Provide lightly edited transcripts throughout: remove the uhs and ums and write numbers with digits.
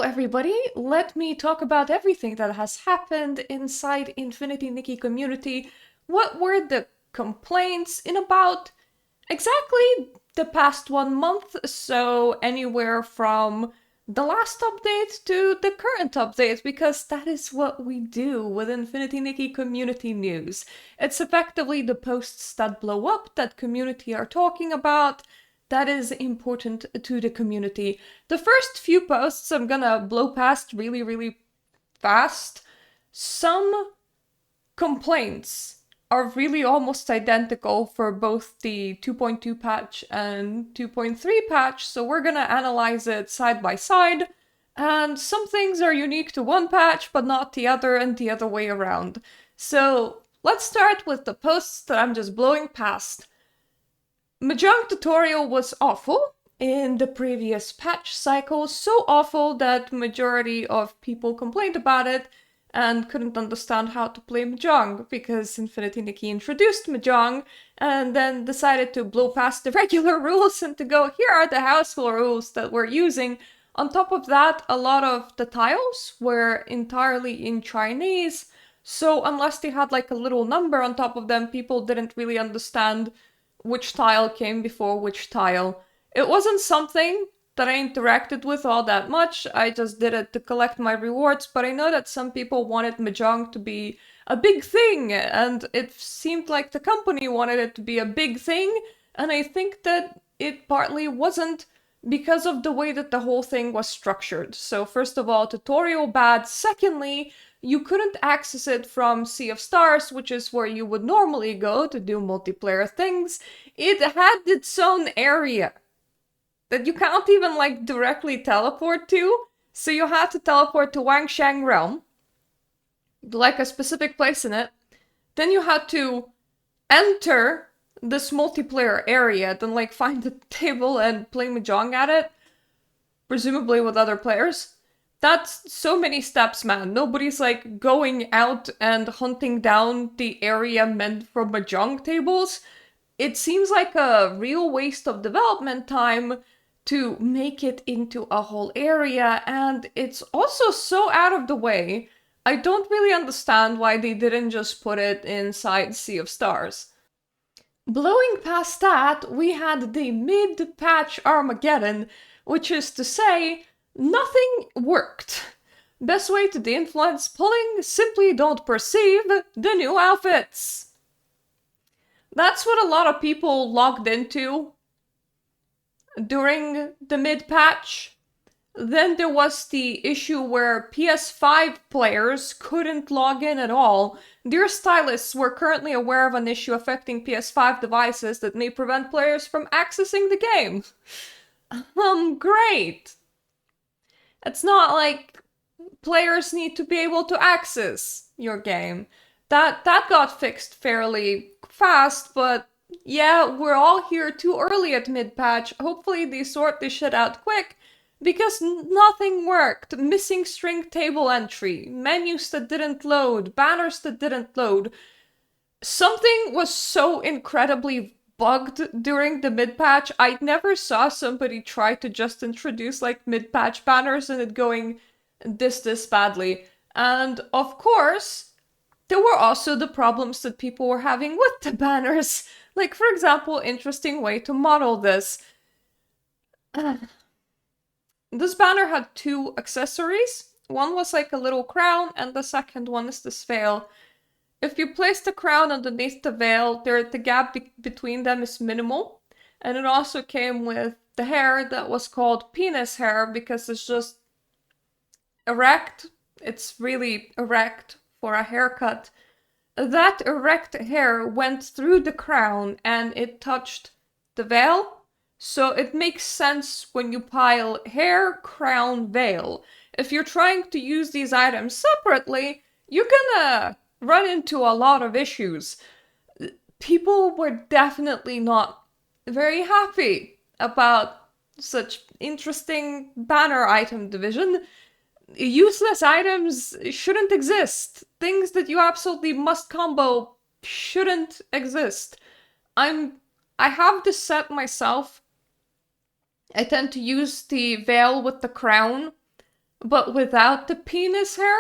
Hello everybody, let me talk about everything that has happened inside Infinity Nikki community. What were the complaints in about exactly the past 1 month, so anywhere from the last update to the current update, because that is what we do with Infinity Nikki community news. It's effectively the posts that blow up that community are talking about, that is important to the community. The first few posts I'm gonna blow past really fast. Some complaints are really almost identical for both the 2.2 patch and 2.3 patch, so we're gonna analyze it side by side. And some things are unique to one patch, but not the other, and the other way around. So let's start with the posts that I'm just blowing past. Mahjong tutorial was awful in the previous patch cycle, so awful that majority of people complained about it and couldn't understand how to play Mahjong because Infinity Nikki introduced Mahjong and then decided to blow past the regular rules and to go, here are the household rules that we're using. On top of that, a lot of the tiles were entirely in Chinese, so unless they had like a little number on top of them, people didn't really understand which tile came before which tile. It wasn't something that I interacted with all that much. I just did it to collect my rewards, but I know that some people wanted Mahjong to be a big thing, and it seemed like the company wanted it to be a big thing, and I think that it partly wasn't because of the way that the whole thing was structured. So first of all, tutorial bad. Secondly, you couldn't access it from Sea of Stars, which is where you would normally go to do multiplayer things. It had its own area that you can't even like directly teleport to. So you had to teleport to Wangshang Realm, like a specific place in it. Then you had to enter this multiplayer area, then like find the table and play Mahjong at it, presumably with other players. That's so many steps, man. Nobody's like going out and hunting down the area meant for Mahjong tables. It seems like a real waste of development time to make it into a whole area, and it's also so out of the way. I don't really understand why they didn't just put it inside Sea of Stars. Blowing past that, we had the mid-patch Armageddon, which is to say, nothing worked. Best way to de-influence pulling, simply don't perceive the new outfits. That's what a lot of people logged into during the mid-patch. Then there was the issue where PS5 players couldn't log in at all. Dear stylists, we're currently aware of an issue affecting PS5 devices that may prevent players from accessing the game. Great. It's not like players need to be able to access your game. That got fixed fairly fast, but yeah, we're all here too early at mid-patch. Hopefully they sort this shit out quick, because nothing worked. Missing string table entry, menus that didn't load, banners that didn't load. Something was so incredibly bugged during the mid-patch. I never saw somebody try to just introduce like mid-patch banners and it going this badly. And of course, there were also the problems that people were having with the banners. Like, for example, interesting way to model this. This banner had two accessories. One was like a little crown, and the second one is this veil. If you place the crown underneath the veil, the gap between them is minimal. And it also came with the hair that was called penis hair because it's just erect. It's really erect for a haircut. That erect hair went through the crown and it touched the veil. So it makes sense when you pile hair, crown, veil. If you're trying to use these items separately, you're gonna run into a lot of issues. People were definitely not very happy about such interesting banner item division. Useless items shouldn't exist. Things that you absolutely must combo shouldn't exist. I have this set myself. I tend to use the veil with the crown but without the penis hair.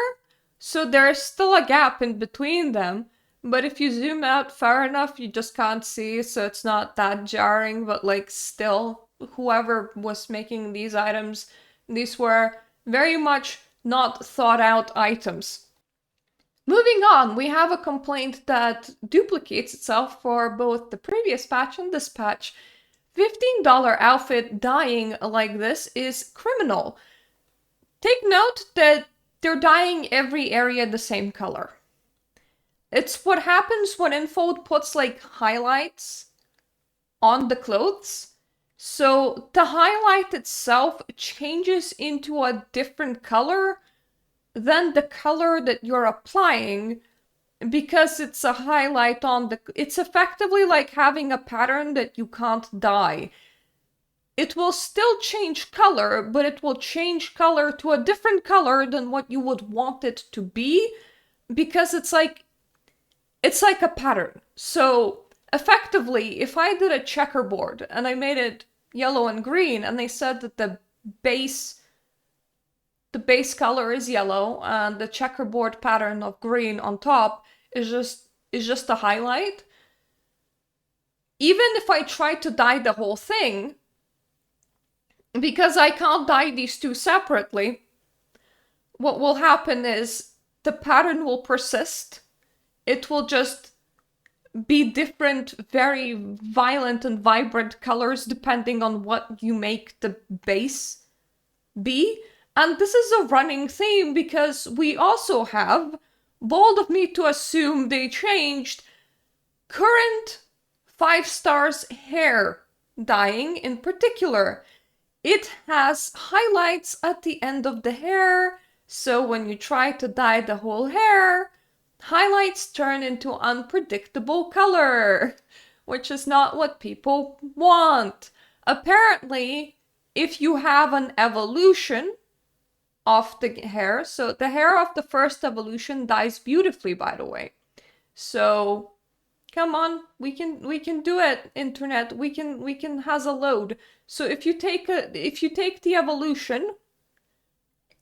So there's still a gap in between them. But if you zoom out far enough, you just can't see, so it's not that jarring, but like still, whoever was making these items, these were very much not thought out items. Moving on, we have a complaint that duplicates itself for both the previous patch and this patch. $15 outfit dyeing like this is criminal. Take note that they're dyeing every area the same color. It's what happens when Infold puts like highlights on the clothes. So the highlight itself changes into a different color than the color that you're applying because it's a highlight on the... It's effectively like having a pattern that you can't dye. It will still change color, but it will change color to a different color than what you would want it to be because it's like a pattern. So effectively, if I did a checkerboard and I made it yellow and green and they said that the base color is yellow and the checkerboard pattern of green on top is just a highlight, even if I try to dye the whole thing, because I can't dye these two separately, what will happen is the pattern will persist. It will just be different, very violent and vibrant colors depending on what you make the base be. And this is a running theme because we also have, bold of me to assume they changed, current 5 stars hair dyeing in particular. It has highlights at the end of the hair, so when you try to dye the whole hair, highlights turn into unpredictable color, which is not what people want. Apparently, if you have an evolution of the hair, so the hair of the first evolution dyes beautifully, by the way. So come on, we can do it, internet. We can has a load. So if you take the evolution,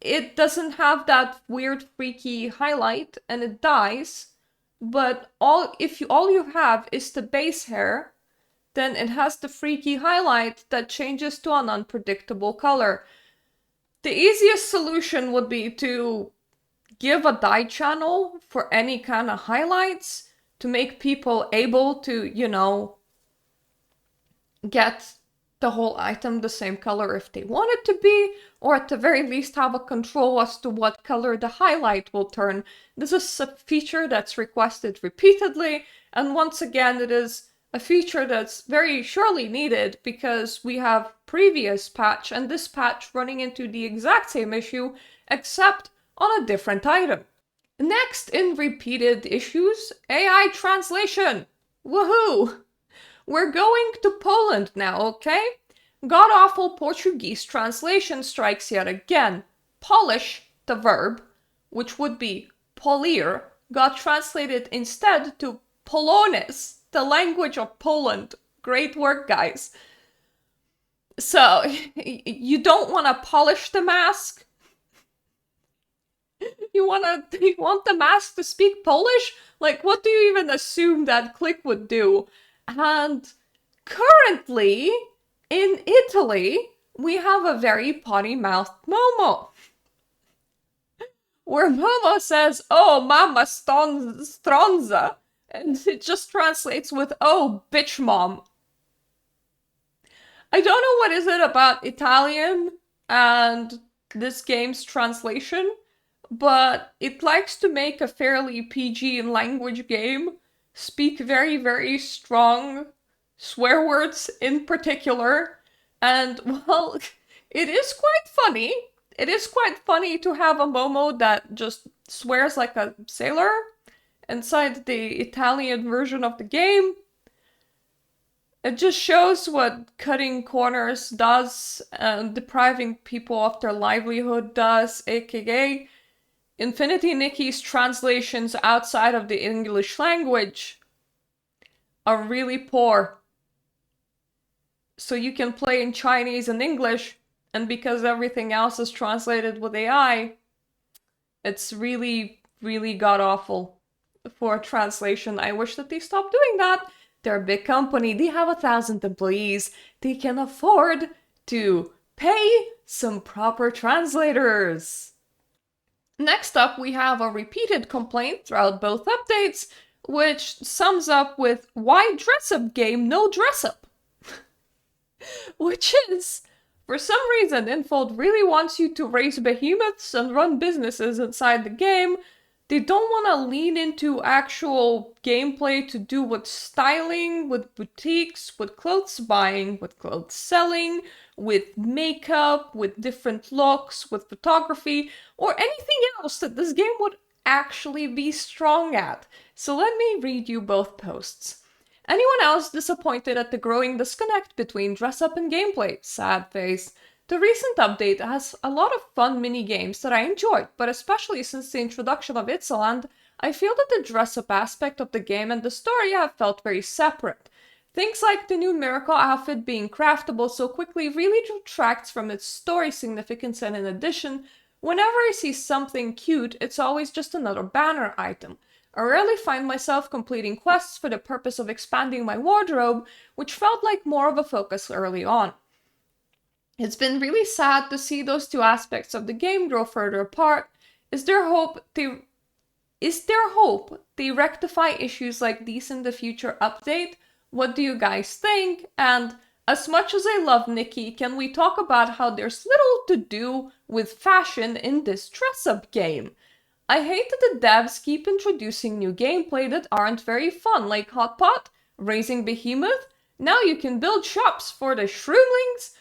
it doesn't have that weird freaky highlight and it dies, but all you have is the base hair, then it has the freaky highlight that changes to an unpredictable color. The easiest solution would be to give a dye channel for any kind of highlights to make people able to, get the whole item the same color if they want it to be, or at the very least have a control as to what color the highlight will turn. This is a feature that's requested repeatedly, and once again, it is a feature that's very surely needed because we have previous patch and this patch running into the exact same issue, except on a different item. Next in repeated issues, AI translation. Woohoo! We're going to Poland now, okay? God-awful Portuguese translation strikes yet again. Polish, the verb, which would be polir, got translated instead to Polonis, the language of Poland. Great work, guys. So, you don't want to polish the mask? You want the mask to speak Polish? Like, what do you even assume that click would do? And currently, in Italy, we have a very potty-mouthed Momo. Where Momo says, "Oh, mama stronza," and it just translates with, "Oh, bitch mom." I don't know what is it about Italian and this game's translation, but it likes to make a fairly PG language game speak very, very strong swear words in particular. And, well, it is quite funny. It is quite funny to have a Momo that just swears like a sailor inside the Italian version of the game. It just shows what cutting corners does and depriving people of their livelihood does, aka Infinity Nikki's translations outside of the English language are really poor. So you can play in Chinese and English, And because everything else is translated with AI, it's really, really god awful for translation. I wish that they stopped doing that. They're a big company, they have 1,000 employees, they can afford to pay some proper translators. Next up, we have a repeated complaint throughout both updates, which sums up with why dress up game, no dress up. Which is, for some reason, Infold really wants you to raise behemoths and run businesses inside the game. They don't want to lean into actual gameplay to do with styling, with boutiques, with clothes buying, with clothes selling, with makeup, with different looks, with photography, or anything else that this game would actually be strong at. So let me read you both posts. Anyone else disappointed at the growing disconnect between dress up and gameplay? Sad face. The recent update has a lot of fun mini games that I enjoyed, but especially since the introduction of Itzaland, I feel that the dress up aspect of the game and the story have felt very separate. Things like the new miracle outfit being craftable so quickly really detracts from its story significance, and in addition, whenever I see something cute, it's always just another banner item. I rarely find myself completing quests for the purpose of expanding my wardrobe, which felt like more of a focus early on. It's been really sad to see those two aspects of the game grow further apart. Is there hope they rectify issues like these in the future update? What do you guys think? And as much as I love Nikki, can we talk about how there's little to do with fashion in this dress-up game? I hate that the devs keep introducing new gameplay that aren't very fun, like Hot Pot, Raising Behemoth. Now you can build shops for the shroomlings?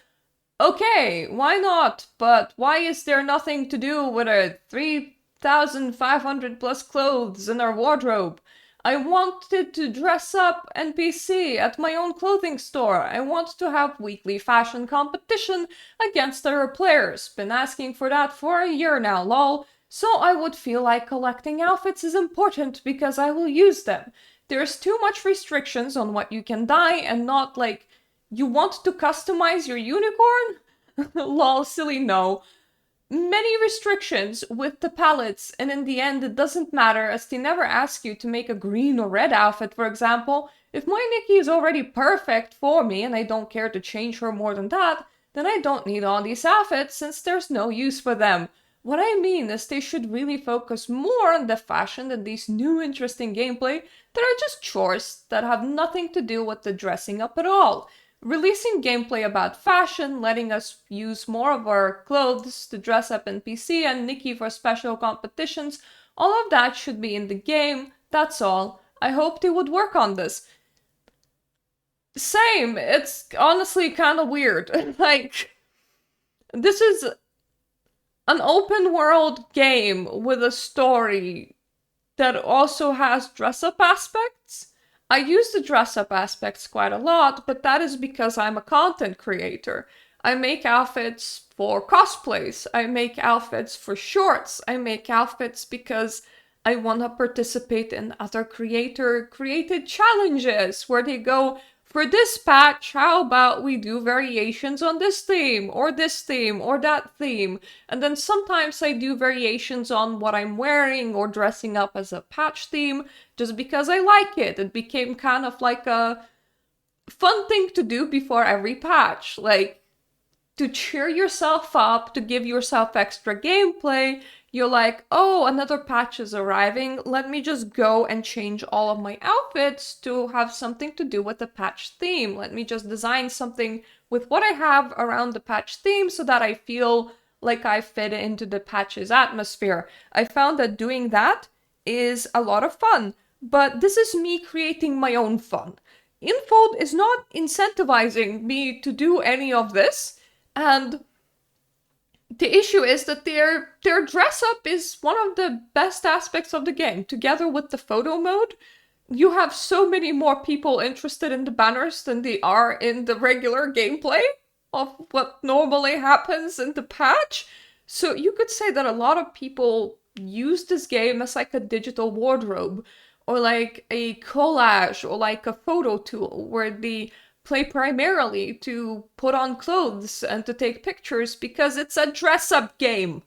Okay, why not? But why is there nothing to do with a 3,500 plus clothes in our wardrobe? I wanted to dress up NPC at my own clothing store. I want to have weekly fashion competition against other players. Been asking for that for a year now, lol. So I would feel like collecting outfits is important because I will use them. There's too much restrictions on what you can dye and not like, you want to customize your unicorn? Lol, silly no. Many restrictions with the palettes, and in the end it doesn't matter as they never ask you to make a green or red outfit, for example. If my Nikki is already perfect for me and I don't care to change her more than that, then I don't need all these outfits since there's no use for them. What I mean is they should really focus more on the fashion than these new interesting gameplay that are just chores that have nothing to do with the dressing up at all. Releasing gameplay about fashion, letting us use more of our clothes to dress up NPC and Nikki for special competitions, all of that should be in the game, that's all. I hope they would work on this. Same, it's honestly kind of weird. Like, this is an open world game with a story that also has dress up aspects. I use the dress up aspects quite a lot, but that is because I'm a content creator. I make outfits for cosplays, I make outfits for shorts, I make outfits because I want to participate in other creator created challenges where they go, for this patch, how about we do variations on this theme, or this theme, or that theme? And then sometimes I do variations on what I'm wearing or dressing up as a patch theme, just because I like it. It became kind of like a fun thing to do before every patch. Like, to cheer yourself up, to give yourself extra gameplay. You're like, oh, another patch is arriving. Let me just go and change all of my outfits to have something to do with the patch theme. Let me just design something with what I have around the patch theme so that I feel like I fit into the patch's atmosphere. I found that doing that is a lot of fun, but this is me creating my own fun. Infold is not incentivizing me to do any of this. And the issue is that their dress up is one of the best aspects of the game. Together with the photo mode, you have so many more people interested in the banners than they are in the regular gameplay of what normally happens in the patch. So you could say that a lot of people use this game as like a digital wardrobe or like a collage or like a photo tool where they play primarily to put on clothes and to take pictures because it's a dress-up game.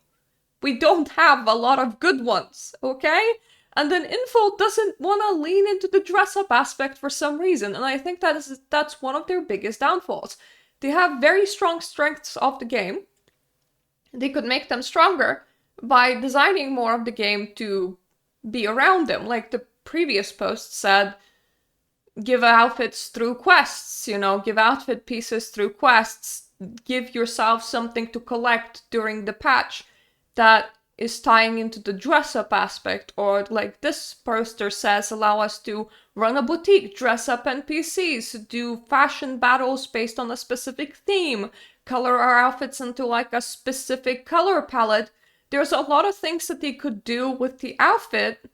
We don't have a lot of good ones, okay? And then Infold doesn't want to lean into the dress-up aspect for some reason, and I think that's one of their biggest downfalls. They have very strong strengths of the game. They could make them stronger by designing more of the game to be around them. Like the previous post said, give outfits through quests, give outfit pieces through quests, give yourself something to collect during the patch that is tying into the dress-up aspect, or like this poster says, allow us to run a boutique, dress up NPCs, do fashion battles based on a specific theme, color our outfits into like a specific color palette. There's a lot of things that they could do with the outfit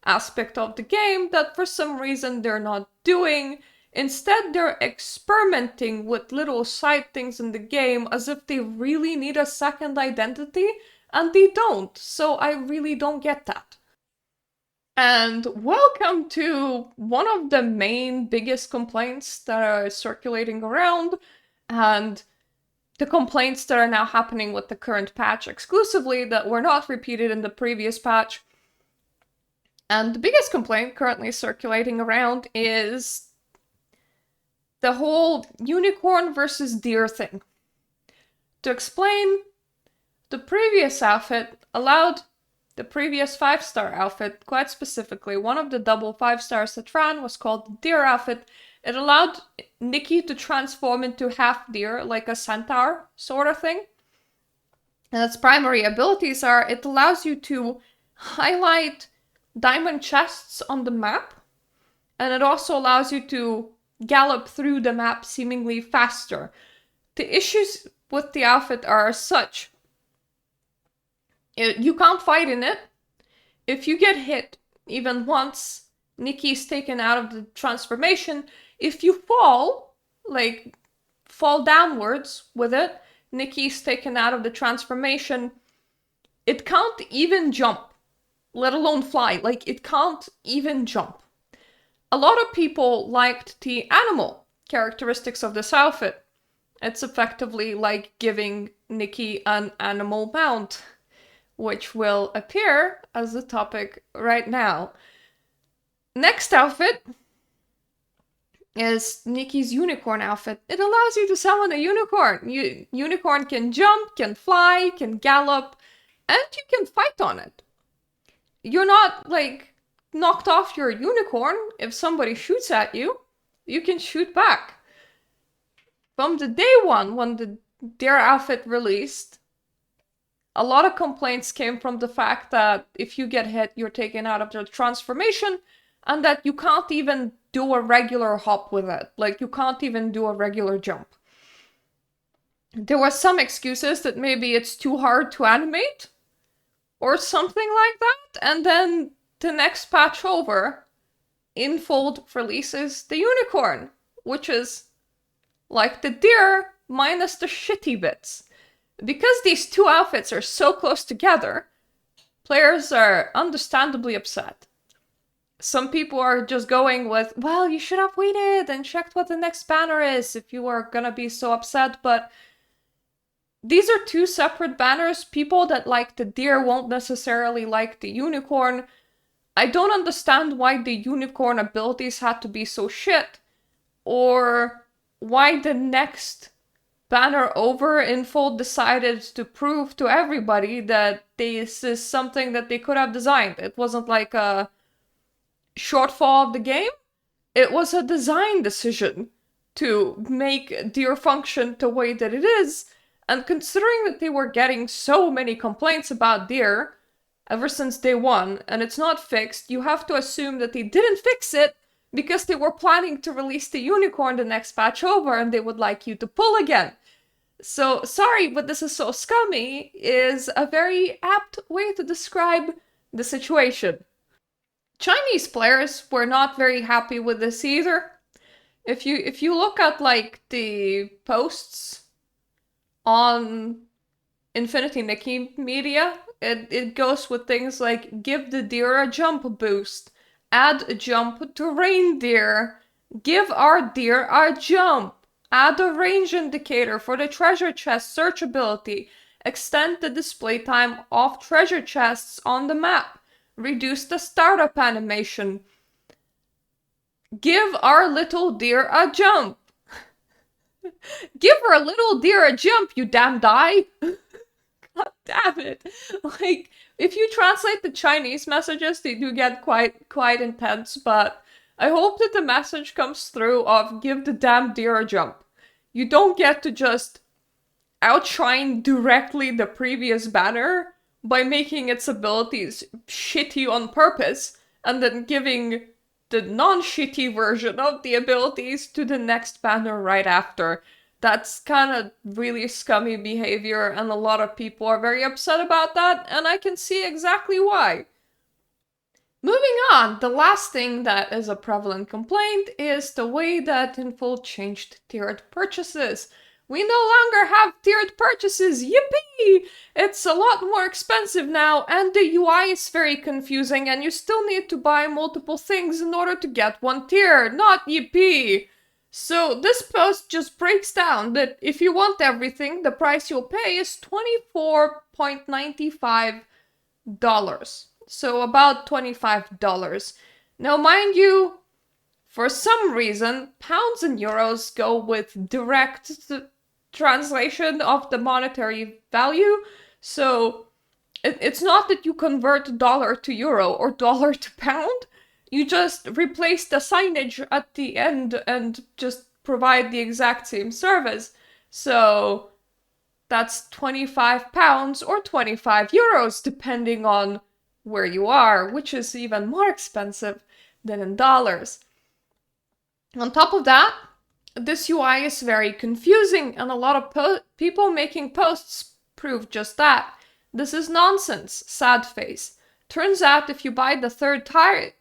aspect of the game that for some reason they're not doing. Instead, they're experimenting with little side things in the game as if they really need a second identity, and they don't, so I really don't get that. And welcome to one of the main biggest complaints that are circulating around, and the complaints that are now happening with the current patch exclusively that were not repeated in the previous patch. And the biggest complaint currently circulating around is the whole unicorn versus deer thing. To explain, the previous outfit allowed the previous 5-star outfit, quite specifically, one of the double 5-stars that ran was called the deer outfit. It allowed Nikki to transform into half deer, like a centaur sort of thing. And its primary abilities are, it allows you to highlight diamond chests on the map, and it also allows you to gallop through the map seemingly faster. The issues with the outfit are such. You can't fight in it. If you get hit even once, Nikki's taken out of the transformation. If you fall downwards with it, Nikki's taken out of the transformation. It can't even jump, let alone fly. It can't even jump. A lot of people liked the animal characteristics of this outfit. It's effectively like giving Nikki an animal mount, which will appear as the topic right now. Next outfit is Nikki's unicorn outfit. It allows you to summon a unicorn. Unicorn can jump, can fly, can gallop, and you can fight on it. You're not, knocked off your unicorn. If somebody shoots at you, you can shoot back. From the day one, when the deer outfit released, a lot of complaints came from the fact that if you get hit, you're taken out of the transformation, and that you can't even do a regular hop with it. You can't even do a regular jump. There were some excuses that maybe it's too hard to animate, or something like that, and then the next patch over, Infold releases the unicorn, which is like the deer minus the shitty bits. Because these two outfits are so close together, players are understandably upset. Some people are just going with, well, you should have waited and checked what the next banner is if you were gonna be so upset, but these are two separate banners. People that like the deer won't necessarily like the unicorn. I don't understand why the unicorn abilities had to be so shit, or why the next banner over Infold decided to prove to everybody that this is something that they could have designed. It wasn't like a shortfall of the game. It was a design decision to make deer function the way that it is. And considering that they were getting so many complaints about deer ever since day one, and it's not fixed, you have to assume that they didn't fix it because they were planning to release the unicorn the next patch over and they would like you to pull again. So, sorry, but this is so scummy is a very apt way to describe the situation. Chinese players were not very happy with this either. If you look at the posts on Infinity Nikki media, it goes with things like give the deer a jump boost, add a jump to reindeer, Give our deer a jump. Add a range indicator for the treasure chest searchability. Extend the display time of treasure chests on the map. Reduce the startup animation. Give our little deer a jump. Give our little deer a jump, you damn die. God damn it. Like, if you translate the Chinese messages, they do get quite intense, but I hope that the message comes through of give the damn deer a jump. You don't get to just outshine directly the previous banner by making its abilities shitty on purpose and then giving the non-shitty version of the abilities to the next banner right after. That's kind of really scummy behavior, and a lot of people are very upset about that, and I can see exactly why. Moving on, the last thing that is a prevalent complaint is the way that Infold changed tiered purchases. We no longer have tiered purchases, yippee! It's a lot more expensive now, and the UI is very confusing, and you still need to buy multiple things in order to get one tier, not yippee! So this post just breaks down that if you want everything, the price you'll pay is $24.95. So about $25. Now, mind you, for some reason, pounds and euros go with direct translation of the monetary value. So it's not that you convert dollar to euro or dollar to pound. You just replace the signage at the end and just provide the exact same service. So that's 25 pounds or 25 euros, depending on where you are, which is even more expensive than in dollars. On top of that, this UI is very confusing, and a lot of people making posts prove just that. This is nonsense, sad face. Turns out if you buy the third tire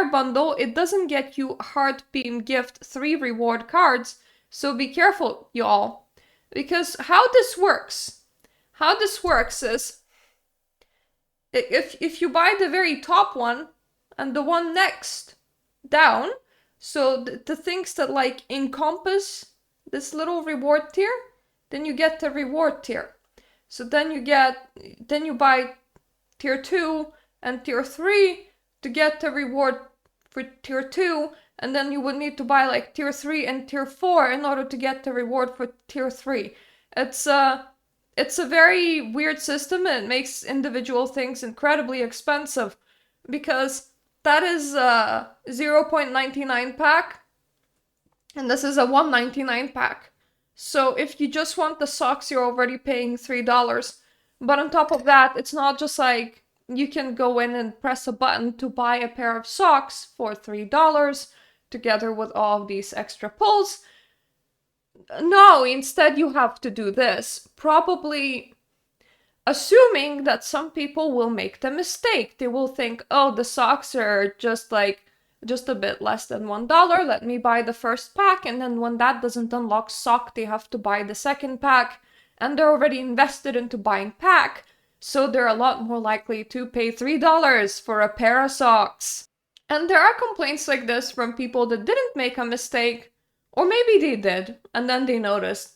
bundle, it doesn't get you Heartbeam Gift 3 reward cards, so be careful, y'all. Because how this works is, if you buy the very top one and the one next down, so the things that like encompass this little reward tier, then you get the reward tier. So then you buy tier 2 and tier 3 to get the reward for tier 2, and then you would need to buy like tier 3 and tier 4 in order to get the reward for tier 3. It's a very weird system, and it makes individual things incredibly expensive, because that is a 0.99 pack, and this is a 1.99 pack. So if you just want the socks, you're already paying $3. But on top of that, it's not just like you can go in and press a button to buy a pair of socks for $3 together with all of these extra pulls. No, instead you have to do this. Probably assuming that some people will make the mistake. They will think, oh, the socks are just a bit less than $1. Let me buy the first pack, and then when that doesn't unlock sock, they have to buy the second pack, and they're already invested into buying pack, so they're a lot more likely to pay $3 for a pair of socks. And there are complaints like this from people that didn't make a mistake, or maybe they did, and then they noticed.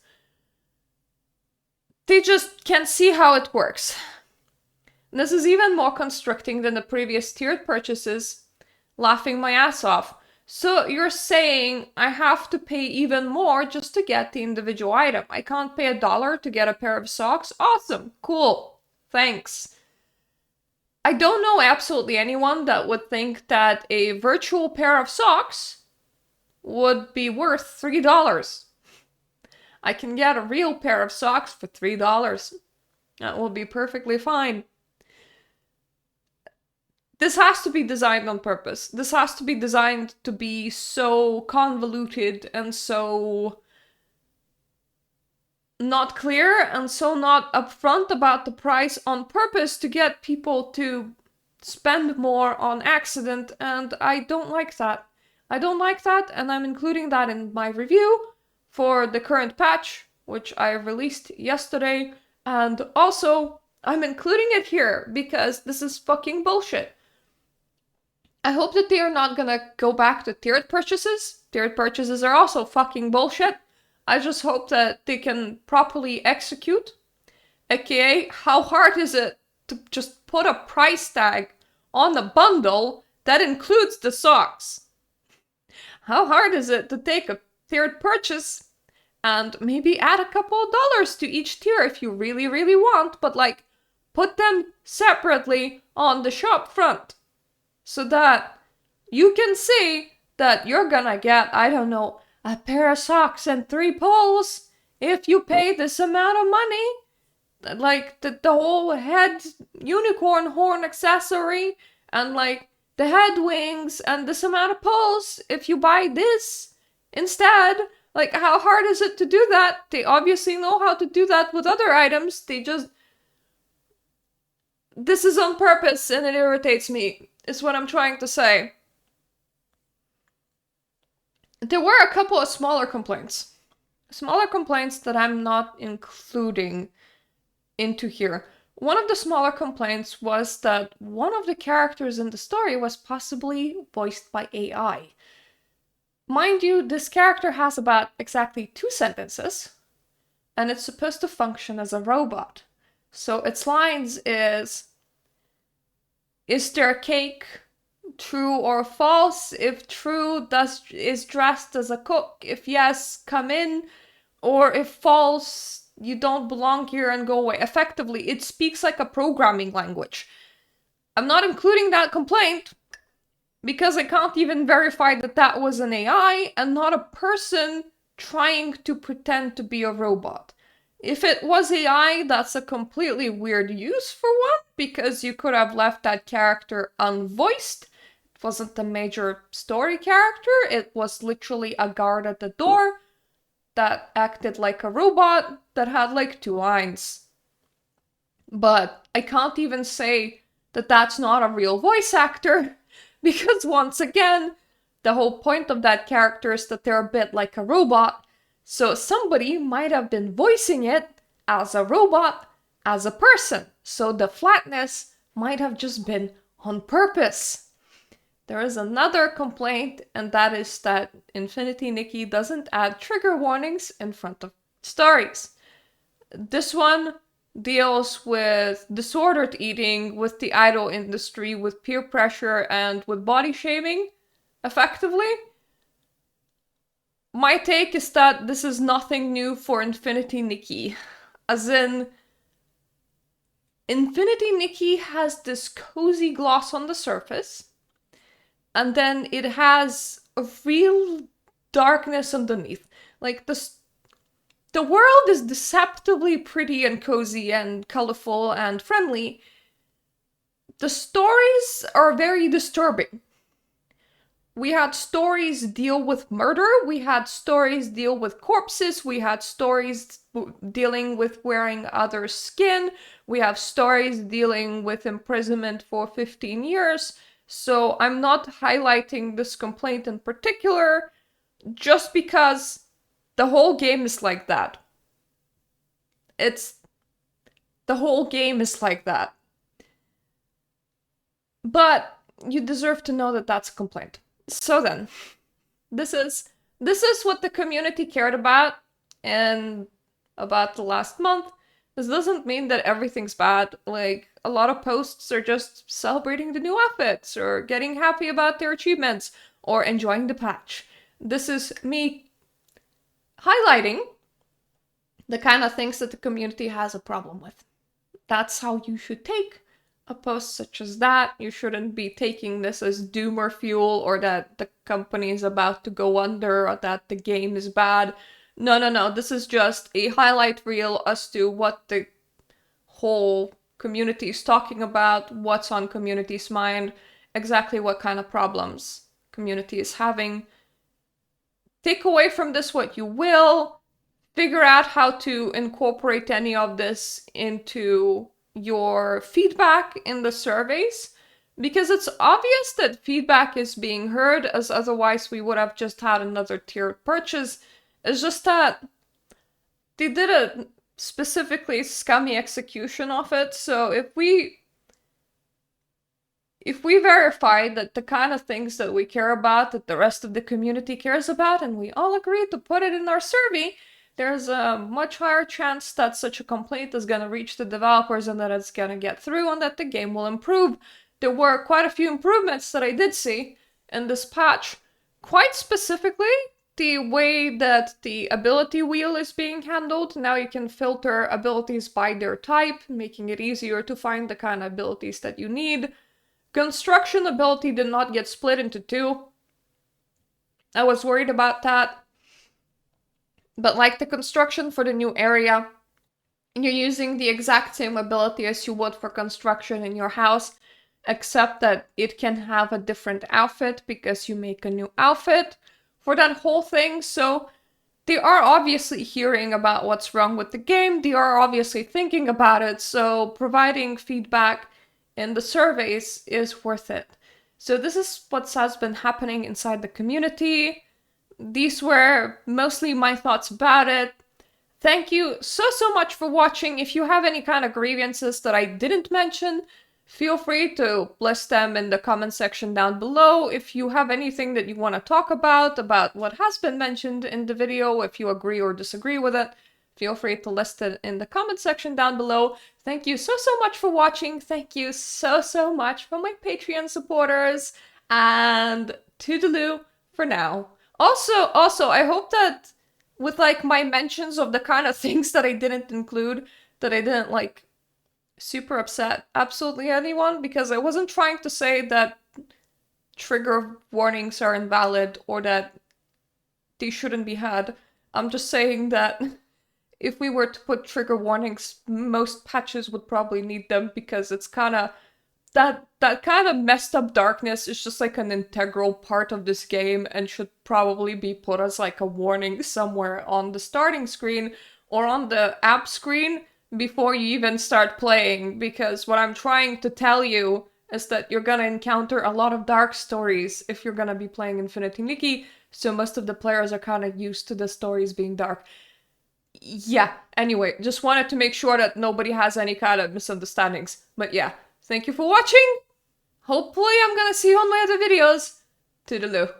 They just can't see how it works. This is even more constricting than the previous tiered purchases, laughing my ass off. So you're saying I have to pay even more just to get the individual item. I can't pay $1 to get a pair of socks? Awesome, cool, thanks. I don't know absolutely anyone that would think that a virtual pair of socks would be worth $3. I can get a real pair of socks for $3. That will be perfectly fine. This has to be designed on purpose. This has to be designed to be so convoluted and so not clear and so not upfront about the price on purpose to get people to spend more on accident, and I don't like that. I don't like that, and I'm including that in my review for the current patch, which I released yesterday, and also I'm including it here because this is fucking bullshit. I hope that they are not gonna go back to tiered purchases. Tiered purchases are also fucking bullshit. I just hope that they can properly execute. AKA, how hard is it to just put a price tag on the bundle that includes the socks? How hard is it to take a tiered purchase and maybe add a couple of dollars to each tier if you really, really want, but like put them separately on the shop front so that you can see that you're gonna get, I don't know, a pair of socks and 3 poles if you pay this amount of money. Like the whole head unicorn horn accessory and like the head wings and this amount of poles if you buy this instead. Like, how hard is it to do that? They obviously know how to do that with other items. They just... This is on purpose and it irritates me, is what I'm trying to say. There were a couple of smaller complaints. Smaller complaints that I'm not including into here. One of the smaller complaints was that one of the characters in the story was possibly voiced by AI. Mind you, this character has about exactly 2 sentences, and it's supposed to function as a robot. So its lines is there cake? True or false? If true, is dressed as a cook. If yes, come in. Or if false, you don't belong here and go away. Effectively, it speaks like a programming language. I'm not including that complaint because I can't even verify that that was an AI and not a person trying to pretend to be a robot. If it was AI, that's a completely weird use for one, because you could have left that character unvoiced. It wasn't a major story character, it was literally a guard at the door that acted like a robot that had like 2 lines. But I can't even say that that's not a real voice actor, because once again, the whole point of that character is that they're a bit like a robot, so somebody might have been voicing it as a robot, as a person, so the flatness might have just been on purpose. There is another complaint, and that is that Infinity Nikki doesn't add trigger warnings in front of stories. This one deals with disordered eating, with the idol industry, with peer pressure, and with body shaming, effectively. My take is that this is nothing new for Infinity Nikki. As in, Infinity Nikki has this cozy gloss on the surface, and then it has a real darkness underneath. Like, the world is deceptively pretty and cozy and colorful and friendly. The stories are very disturbing. We had stories deal with murder, we had stories deal with corpses, we had stories dealing with wearing other skin, we have stories dealing with imprisonment for 15 years. So I'm not highlighting this complaint in particular just because the whole game is like that. The whole game is like that. But you deserve to know that that's a complaint. So then, this is what the community cared about in about the last month. This doesn't mean that everything's bad. Like, a lot of posts are just celebrating the new outfits, or getting happy about their achievements, or enjoying the patch. This is me highlighting the kind of things that the community has a problem with. That's how you should take a post such as that. You shouldn't be taking this as doomer fuel, or that the company is about to go under, or that the game is bad. No. This is just a highlight reel as to what the whole community is talking about, what's on community's mind, exactly what kind of problems community is having. Take away from this what you will. Figure out how to incorporate any of this into your feedback in the surveys, because it's obvious that feedback is being heard, as otherwise we would have just had another tiered purchase. It's just that they did a specifically scummy execution of it, so if if we verify that the kind of things that we care about, that the rest of the community cares about, and we all agree to put it in our survey, there's a much higher chance that such a complaint is going to reach the developers and that it's going to get through and that the game will improve. There were quite a few improvements that I did see in this patch. Quite specifically, the way that the ability wheel is being handled. Now you can filter abilities by their type, making it easier to find the kind of abilities that you need. Construction ability did not get split into two. I was worried about that. But like the construction for the new area, you're using the exact same ability as you would for construction in your house, except that it can have a different outfit because you make a new outfit for that whole thing. So they are obviously hearing about what's wrong with the game. They are obviously thinking about it. So providing feedback in the surveys is worth it. So this is what has been happening inside the community. These were mostly my thoughts about it. Thank you so much for watching. If you have any kind of grievances that I didn't mention, feel free to list them in the comment section down below. If you have anything that you want to talk about what has been mentioned in the video, if you agree or disagree with it, feel free to list it in the comment section down below. Thank you so much for watching. Thank you so much for my Patreon supporters. And toodaloo for now. Also, I hope that with like my mentions of the kind of things that I didn't include, that I didn't like super upset absolutely anyone, because I wasn't trying to say that trigger warnings are invalid or that they shouldn't be had. I'm just saying that if we were to put trigger warnings, most patches would probably need them, because it's kind of that kind of messed up darkness is just like an integral part of this game and should probably be put as like a warning somewhere on the starting screen or on the app screen before you even start playing, because what I'm trying to tell you is that you're gonna encounter a lot of dark stories if you're gonna be playing Infinity Nikki, so most of the players are kind of used to the stories being dark. Yeah, anyway, just wanted to make sure that nobody has any kind of misunderstandings. But yeah, thank you for watching. Hopefully I'm gonna see you on my other videos. Toodaloo.